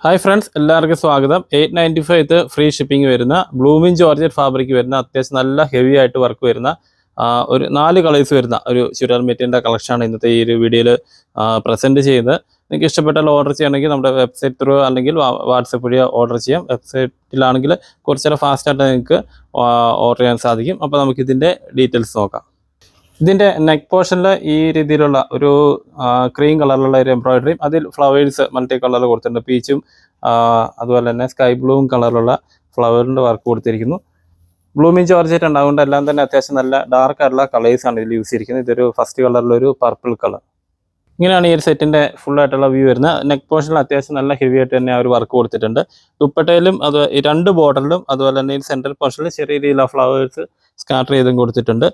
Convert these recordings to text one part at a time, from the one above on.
Hi friends, എല്ലാവർക്കും സ്വാഗതം. 895 free shipping വരുന്ന ബ്ലൂമിൻ ജോർജറ്റ് ഫാബ്രിക് വരുന്ന അത്യാവശ്യം നല്ല ഹെവി ആയിട്ട് വർക്ക് വരുന്ന ഒരു 4 കളേഴ്സ് വരുന്ന ഒരു ചുരിദാർ മെറ്റീരിയലിൻ്റെ കളക്ഷനാണ് ഇന്നത്തെ ഈ ഒരു വീഡിയോയിൽ പ്രസൻറ്റ് ചെയ്യുന്നത്. നിങ്ങൾക്ക് ഇഷ്ടപ്പെട്ടാൽ ഓർഡർ ചെയ്യണമെങ്കിൽ നമ്മുടെ വെബ്സൈറ്റ് ത്രൂ അല്ലെങ്കിൽ വാട്സപ്പ് വഴി ഓർഡർ ചെയ്യാം. വെബ്സൈറ്റിലാണെങ്കിൽ കുറച്ചേരം ഫാസ്റ്റായിട്ട് നിങ്ങൾക്ക് ഓർഡർ ചെയ്യാൻ സാധിക്കും. അപ്പോൾ നമുക്കിതിൻ്റെ ഡീറ്റെയിൽസ് നോക്കാം. ഇതിൻ്റെ നെക്ക് പോർഷനിൽ ഈ രീതിയിലുള്ള ഒരു ക്രീം കളറിലുള്ള ഒരു എംബ്രോയിഡറിയും അതിൽ ഫ്ലവേഴ്സ് മൾട്ടി കളറിൽ കൊടുത്തിട്ടുണ്ട്. പീച്ചും അതുപോലെ തന്നെ സ്കൈ ബ്ലൂവും കളറിലുള്ള ഫ്ലവറിൻ്റെ വർക്ക് കൊടുത്തിരിക്കുന്നു. ബ്ലൂമിൻ ജോർജറ്റ് ഉണ്ട്, അതുകൊണ്ട് എല്ലാം തന്നെ അത്യാവശ്യം നല്ല ഡാർക്ക് ആയിട്ടുള്ള കളേഴ്സാണ് ഇതിൽ യൂസ് ചെയ്തിരിക്കുന്നത്. ഇതൊരു ഫസ്റ്റ് കളറിലൊരു പർപ്പിൾ കളർ. ഇങ്ങനെയാണ് ഈ ഒരു സെറ്റിൻ്റെ ഫുള്ളായിട്ടുള്ള വ്യൂ വരുന്നത്. നെക്ക് പോർഷനിൽ അത്യാവശ്യം നല്ല ഹെവി ആയിട്ട് തന്നെ ആ ഒരു വർക്ക് കൊടുത്തിട്ടുണ്ട്. ദുപ്പട്ടയിലും അത് ഈ 2 ബോർഡറിലും അതുപോലെ തന്നെ ഈ സെൻട്രൽ പോർഷനിൽ ചെറിയ രീതിയിലുള്ള ഫ്ലവേഴ്സ് സ്കാറ്റർ ചെയ്തും കൊടുത്തിട്ടുണ്ട്.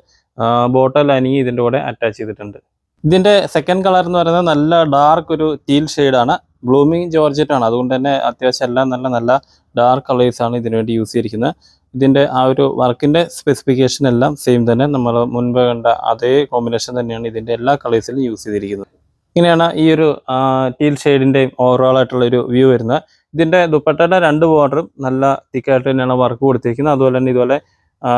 ബോട്ടം ലൈനിങ് ഇതിൻ്റെ കൂടെ അറ്റാച്ച് ചെയ്തിട്ടുണ്ട്. ഇതിൻ്റെ സെക്കൻഡ് കളർ എന്ന് പറയുന്നത് നല്ല ഡാർക്ക് ഒരു ടീൽ ഷെയ്ഡാണ്. ബ്ലൂമിങ് ജോർജറ്റ് ആണ്, അതുകൊണ്ട് തന്നെ അത്യാവശ്യം എല്ലാം നല്ല ഡാർക്ക് കളേഴ്സാണ് ഇതിനു വേണ്ടി യൂസ് ചെയ്തിരിക്കുന്നത്. ഇതിൻ്റെ ആ ഒരു വർക്കിൻ്റെ സ്പെസിഫിക്കേഷൻ എല്ലാം സെയിം തന്നെ, നമ്മൾ മുൻപ് കണ്ട അതേ കോമ്പിനേഷൻ തന്നെയാണ് ഇതിൻ്റെ എല്ലാ കളേഴ്സിലും യൂസ് ചെയ്തിരിക്കുന്നത്. ഇങ്ങനെയാണ് ഈ ഒരു ടീൽ ഷെയ്ഡിൻ്റെയും ഓവറോൾ ആയിട്ടുള്ളൊരു വ്യൂ വരുന്നത്. ഇതിൻ്റെ ദുപ്പട്ടയുടെ 2 ബോർഡറും നല്ല തിക്കായിട്ട് തന്നെയാണ് വർക്ക് കൊടുത്തിരിക്കുന്നത്. അതുപോലെ തന്നെ ഇതുപോലെ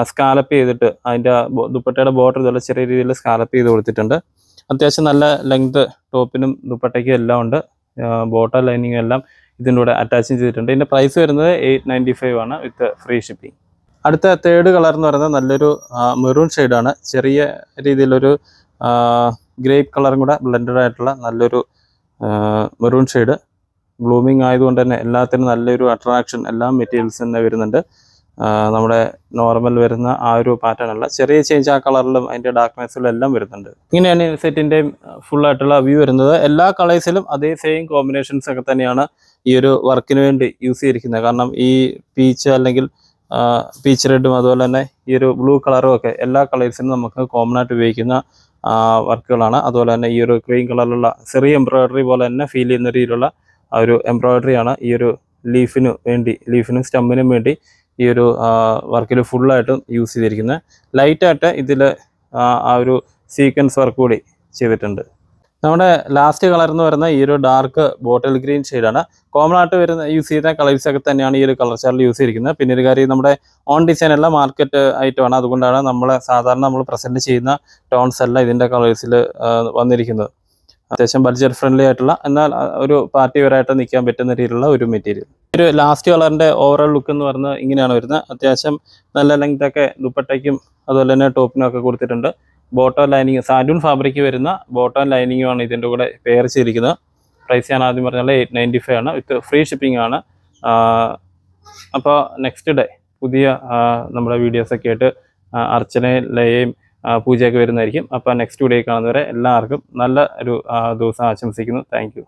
സ്കാലപ്പ് ചെയ്തിട്ട് അതിൻ്റെ ദുപ്പട്ടയുടെ ബോർഡർ ഇതുപോലെ ചെറിയ രീതിയിൽ സ്കാലപ്പ് ചെയ്ത് കൊടുത്തിട്ടുണ്ട്. അത്യാവശ്യം നല്ല ലെങ്ത് ടോപ്പിനും ദുപ്പട്ടയ്ക്കും എല്ലാം ഉണ്ട്. ബോട്ടം ലൈനിങ്ങും എല്ലാം ഇതിൻ്റെ കൂടെ അറ്റാച്ച് ചെയ്തിട്ടുണ്ട്. ഇതിൻ്റെ പ്രൈസ് വരുന്നത് 895 ആണ് വിത്ത് ഫ്രീ ഷിപ്പിംഗ്. അടുത്ത തേർഡ് കളർ എന്ന് പറയുന്നത് നല്ലൊരു മെറൂൺ ഷെയ്ഡാണ്. ചെറിയ രീതിയിലൊരു ഗ്രേപ്പ് കളറും കൂടെ ബ്ലെൻഡഡ് ആയിട്ടുള്ള നല്ലൊരു മെറൂൺ ഷെയ്ഡ്. ബ്ലൂമിങ് ആയതുകൊണ്ട് തന്നെ എല്ലാത്തിനും നല്ലൊരു അട്രാക്ഷൻ എല്ലാ മെറ്റീരിയൽസ് തന്നെ വരുന്നുണ്ട്. നമ്മുടെ നോർമൽ വരുന്ന ആ ഒരു പാറ്റേൺ അല്ല, ചെറിയ ചേഞ്ച് ആ കളറിലും അതിൻ്റെ ഡാർക്ക്നെസ്സിലും എല്ലാം വരുന്നുണ്ട്. ഇങ്ങനെയാണ് സെറ്റിൻ്റെയും ഫുള്ളായിട്ടുള്ള വ്യൂ വരുന്നത്. എല്ലാ കളേഴ്സിലും അതേ സെയിം കോമ്പിനേഷൻസ് ഒക്കെ തന്നെയാണ് ഈ ഒരു വർക്കിന് വേണ്ടി യൂസ് ചെയ്തിരിക്കുന്നത്. കാരണം ഈ പീച്ച് അല്ലെങ്കിൽ പീച്ച് റെഡും അതുപോലെ തന്നെ ഈ ഒരു ബ്ലൂ കളറും ഒക്കെ എല്ലാ കളേഴ്സിനും നമുക്ക് കോമൺ ആയിട്ട് ഉപയോഗിക്കുന്ന വർക്കുകളാണ്. അതുപോലെ തന്നെ ഈ ഒരു ക്രീം കളറിലുള്ള ചെറിയ എംബ്രോയിഡറി പോലെ തന്നെ ഫീൽ ചെയ്യുന്ന രീതിയിലുള്ള ആ ഒരു എംബ്രോയിഡറിയാണ് ഈ ഒരു ലീഫിനും സ്റ്റമ്മിനും വേണ്ടി ഈ ഒരു വർക്കിൽ ഫുള്ളായിട്ടും യൂസ് ചെയ്തിരിക്കുന്നത്. ലൈറ്റായിട്ട് ഇതിൽ ആ ഒരു സീക്വൻസ് വർക്ക് കൂടി ചെയ്തിട്ടുണ്ട്. നമ്മുടെ ലാസ്റ്റ് കളർ എന്ന് പറയുന്നത് ഈ ഒരു ഡാർക്ക് ബോട്ടിൽ ഗ്രീൻ ഷെയ്ഡാണ്. കോമൺ ആയിട്ട് യൂസ് ചെയ്യുന്ന കളേഴ്സൊക്കെ തന്നെയാണ് ഈ ഒരു കളർ ചാർട്ടിൽ യൂസ് ചെയ്തിരിക്കുന്നത്. പിന്നെ ഒരു കാര്യം, നമ്മുടെ ഓൺ ഡിസൈൻ എല്ലാം മാർക്കറ്റ് ഐറ്റമാണ്. അതുകൊണ്ടാണ് നമ്മൾ പ്രസൻറ്റ് ചെയ്യുന്ന ടോൺസ് എല്ലാം ഇതിൻ്റെ കളേഴ്സിൽ വന്നിരിക്കുന്നത്. അത്യാവശ്യം ബഡ്ജറ്റ് ഫ്രണ്ട്ലി ആയിട്ടുള്ള എന്നാൽ ഒരു പാർട്ടി വെയറായിട്ട് നിൽക്കാൻ പറ്റുന്ന രീതിയിലുള്ള ഒരു മെറ്റീരിയൽ. ഒരു ലാസ്റ്റ് കളറിൻ്റെ ഓവറോൾ ലുക്ക് എന്ന് പറയുന്നത് ഇങ്ങനെയാണ് വരുന്നത്. അത്യാവശ്യം നല്ല ലെങ്ത്തൊക്കെ ദുപ്പട്ടയ്ക്കും അതുപോലെ തന്നെ ടോപ്പിനും ഒക്കെ കൊടുത്തിട്ടുണ്ട്. ബോട്ടം ലൈനിങ് സാൻഡൂൺ ഫാബ്രിക് വരുന്ന ബോട്ടം ലൈനിങ്ങുമാണ് ഇതിൻ്റെ കൂടെ പെയർ ചെയ്തിരിക്കുന്നത്. പ്രൈസ് ഞാൻ ആദ്യം പറഞ്ഞാൽ 895 ആണ് വിത്ത് ഫ്രീ ഷിപ്പിംഗ് ആണ്. അപ്പോൾ നെക്സ്റ്റ് ഡേ പുതിയ നമ്മുടെ വീഡിയോസൊക്കെ ആയിട്ട് അർച്ചനയും ലയയും പൂജയൊക്കെ വരുന്നതായിരിക്കും. അപ്പോൾ നെക്സ്റ്റ് വീഡിയോ കാണുന്നവരെ എല്ലാവർക്കും നല്ല ഒരു ദിവസം ആശംസിക്കുന്നു. Thank you.